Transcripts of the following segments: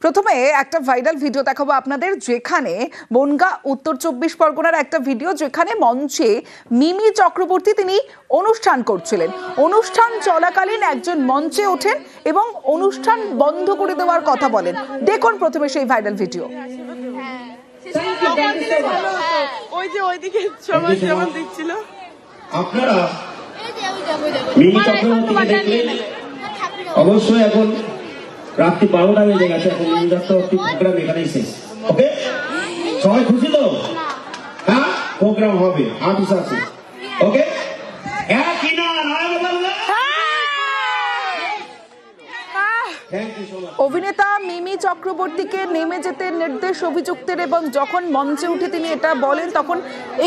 প্রথমে একটা viral video দেখাবো আপনাদের, যেখানে বনগাঁ উত্তর 24 পরগনার একটা ভিডিও, যেখানে মঞ্চে মিমি চক্রবর্তী তিনি অনুষ্ঠান করছিলেন। অনুষ্ঠান চলাকালীন একজন মঞ্চে ওঠেন এবং অনুষ্ঠান বন্ধ করে দেওয়ার কথা বলেন। দেখুন প্রথমে সেই ভাইরাল ভিডিও। ওই যে ওইদিকে সবাই যেমন দেখছিল, আপনারা মিমি চক্রবর্তীকে দেখলেন। অবশ্যই এখন রাত্রি 12টা বেজে গেছে, এখন মিমি চক্রবর্তী প্রোগ্রাম এখানেই শেষ। ওকে, সবাই খুশি তো? হ্যাঁ, প্রোগ্রাম হবে, আর্টিস্ট আছে। ওকে, একই না অভিনেতা মিমি চক্রবর্তীকে নেমে যেতে নির্দেশ অভিযুক্তের, এবং যখন মঞ্চে উঠে তিনি এটা বলেন তখন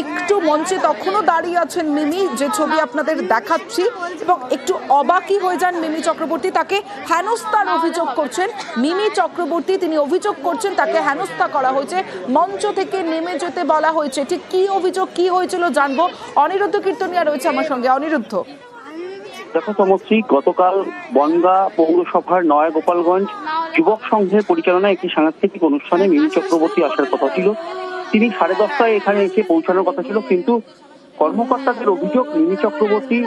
একটু মঞ্চে তখনও দাঁড়িয়ে আছেন মিমি, যে ছবি আপনাদের দেখাচ্ছি, এবং একটু অবাকই হয়ে যান মিমি চক্রবর্তী। তাকে হেনস্থার অভিযোগ করছেন মিমি চক্রবর্তী, তিনি অভিযোগ করছেন তাকে হেনস্থা করা হয়েছে, মঞ্চ থেকে নেমে যেতে বলা হয়েছে। ঠিক কি অভিযোগ, কি হয়েছিল জানবো। অনিরুদ্ধ কীর্তনিয়া রয়েছে আমার সঙ্গে। অনিরুদ্ধ, দেখো সমশ্রী, গতকাল বনগাঁ পৌরসভার নয়া গোপালগঞ্জ যুবক সংঘের পরিচালনায় একটি সাংস্কৃতিক অনুষ্ঠানে মিমি চক্রবর্তী আসার কথা ছিল। তিনি 10:30টায় এখানে এসে পৌঁছানোর কথা ছিল, কিন্তু কর্মকর্তাদের অভিযোগ মিমি চক্রবর্তী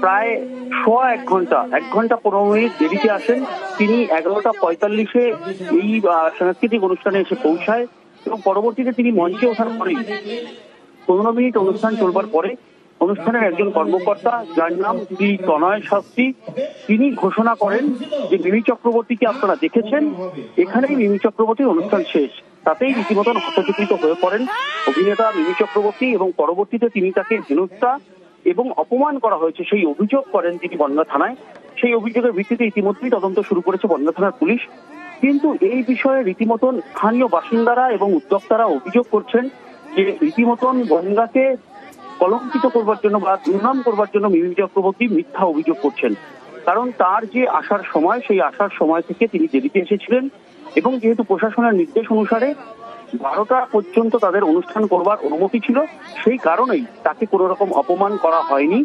প্রায় সোয়া 1 ঘন্টা 15 মিনিট দেরিতে আসেন। তিনি 11:45-এ এই সাংস্কৃতিক অনুষ্ঠানে এসে পৌঁছায় এবং পরবর্তীতে তিনি মঞ্চে ওঠার পরেই 15 মিনিট অনুষ্ঠান চলবার পরে অনুষ্ঠানের একজন কর্মকর্তা, যার নাম শ্রী তনয় শাস্ত্রী, তিনি ঘোষণা করেন যে মিমি চক্রবর্তীকে আপনারা দেখেছেন, এখানেই মিমি চক্রবর্তীর অনুষ্ঠান শেষ। তাতেই রীতিমতন হতচকিত হয়ে পড়েন অভিনেতা মিমি চক্রবর্তী, এবং পরবর্তীতে তিনি তাকে হেনস্থা এবং অপমান করা হয়েছে সেই অভিযোগ করেন তিনি বনগাঁ থানায়। সেই অভিযোগের ভিত্তিতে ইতিমধ্যেই তদন্ত শুরু করেছে বনগাঁ থানার পুলিশ। কিন্তু এই বিষয়ে রীতিমতন স্থানীয় বাসিন্দারা এবং উদ্যোক্তারা অভিযোগ করছেন যে রীতিমতন বনগাঁকে কলঙ্কিত করবার জন্য বা দুর্নাম করবার জন্য মিমি চক্রবর্তী মিথ্যা অভিযোগ করছেন। কারণ তার যে আসার সময়, সেই আসার সময় থেকে তিনি দেরিতে এসেছিলেন, এবং যেহেতু প্রশাসনের নির্দেশ অনুসারে 12টা পর্যন্ত তাদের অনুষ্ঠান করবার অনুমতি ছিল, সেই কারণেই তাকে কোনো রকম অপমান করা হয়নি,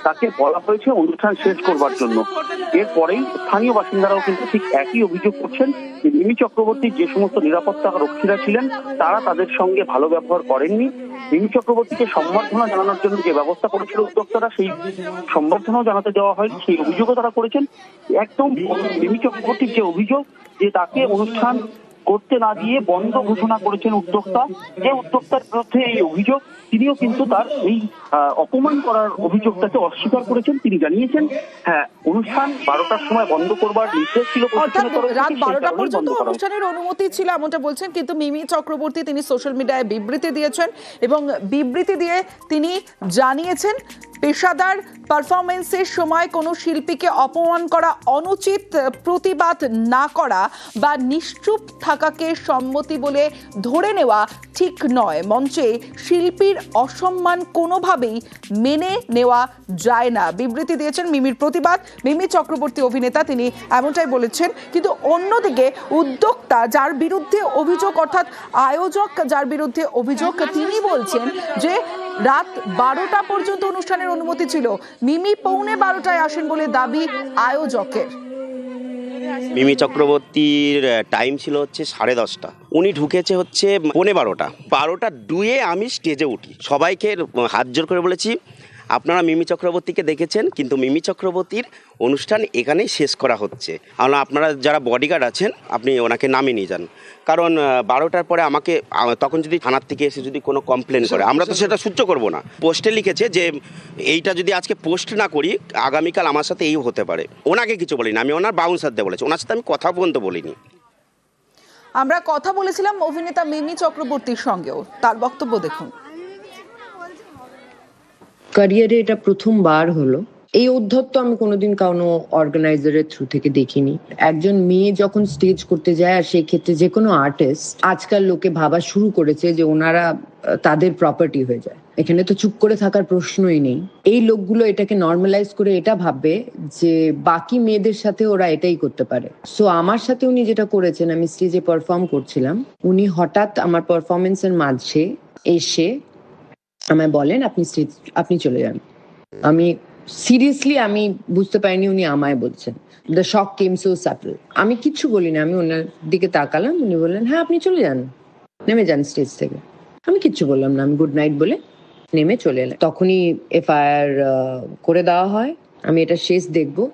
তাকে বলা হয়েছে অনুষ্ঠান শেষ করবার জন্য। এরপরেই স্থানীয় বাসিন্দারাও কিন্তু ঠিক একই অভিযোগ করছেন যে মিমি চক্রবর্তীর যে সমস্ত নিরাপত্তা রক্ষীরা ছিলেন তারা তাদের সঙ্গে ভালো ব্যবহার করেননি। মিমি চক্রবর্তীকে সম্বর্ধনা জানানোর জন্য যে ব্যবস্থা করেছিল উদ্যোক্তারা, সেই সম্বর্ধনাও জানাতে দেওয়া হয়নি, সেই অভিযোগও তারা করেছেন। একদম মিমি চক্রবর্তীর যে অভিযোগ যে তাকে অনুষ্ঠান করতে না দিয়ে বন্ধ ঘোষণা করেছেন উদ্যোক্তা, যে উদ্যোক্তার বিরুদ্ধে এই অভিযোগ, তিনিও কিন্তু তার এই অপমান করার অভিযোগটাকে অস্বীকার করেছেন। তিনি জানিয়েছেন হ্যাঁ, অনুষ্ঠান 12টার সময় বন্ধ করবার নির্দেশ ছিল, অর্থাৎ রাত 12টা পর্যন্ত অনুষ্ঠানের অনুমতি ছিল এমনটা বলছেন। কিন্তু মিমি চক্রবর্তী তিনি সোশ্যাল মিডিয়ায় বিবৃতি দিয়েছেন, এবং বিবৃতি দিয়ে তিনি জানিয়েছেন পেশাদার পারফরমেন্সের সময় কোনো শিল্পীকে অপমান করা অনুচিত, প্রতিবাদ না করা বা নিশ্চুপ থাকাকে সম্মতি বলে ধরে নেওয়া ঠিক নয়। মঞ্চে শিল্পীর অসম্মান কোনোভাবেই মেনে নেওয়া যায় না। বিবৃতি দিয়েছেন মিমির প্রতিবাদ মিমি চক্রবর্তী অভিনেতা, তিনি এমনটাই বলেছেন। কিন্তু অন্যদিকে উদ্যোক্তা যার বিরুদ্ধে অভিযোগ, অর্থাৎ আয়োজক যার বিরুদ্ধে অভিযোগ, তিনি বলছেন যে রাত 12টা পর্যন্ত অনুষ্ঠানের অনুমতি ছিল, মিমি 12:15 আসেন বলে দাবি আয়োজকের। মিমি চক্রবর্তীর টাইম ছিল হচ্ছে 10:30, উনি ঢুকেছে হচ্ছে 12:15। 12:02 আমি স্টেজে উঠি, সবাইকে হাত জোর করে বলেছি আপনারা মিমি চক্রবর্তীকে দেখেছেন, কিন্তু মিমি চক্রবর্তীর অনুষ্ঠান এখানেই শেষ করা হচ্ছে, আপনারা যারা বডিগার্ড আছেন আপনি ওনাকে নামিয়ে নিয়ে যান। কারণ 12টার পরে আমাকে তখন যদি থানার থেকে এসে যদি কোনো কমপ্লেন করে, আমরা তো সেটা সহ্য করব না। পোস্টে লিখেছে যে এইটা যদি আজকে পোস্ট না করি আগামীকাল আমার সাথে এই হতে পারে। ওনাকে কিছু বলিনি, আমি ওনার বাউন্সারদের বলেছি, ওনার সাথে আমি কথা পর্যন্ত বলিনি। আমরা কথা বলেছিলাম অভিনেতা মিমি চক্রবর্তীর সঙ্গেও, তার বক্তব্য দেখুন। ক্যারিয়ারে এটা প্রথমবার হলো। এই উদ্ধত্ত আমি কোনোদিন কোনো অর্গানাইজারের থ্রু থেকে দেখিনি। একজন মেয়ে যখন স্টেজ করতে যায়, আর সেই ক্ষেত্রে যে কোনো আর্টিস্ট, আজকাল লোকে ভাবা শুরু করেছে যে ওনারা তাদের প্রপার্টি হয়ে যায়। এখানে তো চুপ করে থাকার প্রশ্নই নেই। এই লোকগুলো এটাকে নর্মালাইজ করে এটা ভাববে যে বাকি মেয়েদের সাথে ওরা এটাই করতে পারে। সো আমার সাথে উনি যেটা করেছেন, আমি স্টেজে পারফর্ম করছিলাম, উনি হঠাৎ আমার পারফরমেন্সের মাঝে এসে আমায় বলেন আপনি চলে যান। আমি সিরিয়াসলি আমি বুঝতে পারিনি উনি আমায় বলছেন। The shock came so subtle. আমি কিচ্ছু বলি না, আমি ওনার দিকে তাকালাম, উনি বললেন হ্যাঁ আপনি চলে যান, নেমে যান স্টেজ থেকে। আমি কিচ্ছু বললাম না, আমি গুড নাইট বলে নেমে চলে এলাম। তখনই এফআইআর করে দেওয়া হয়। আমি এটা শেষ দেখবো।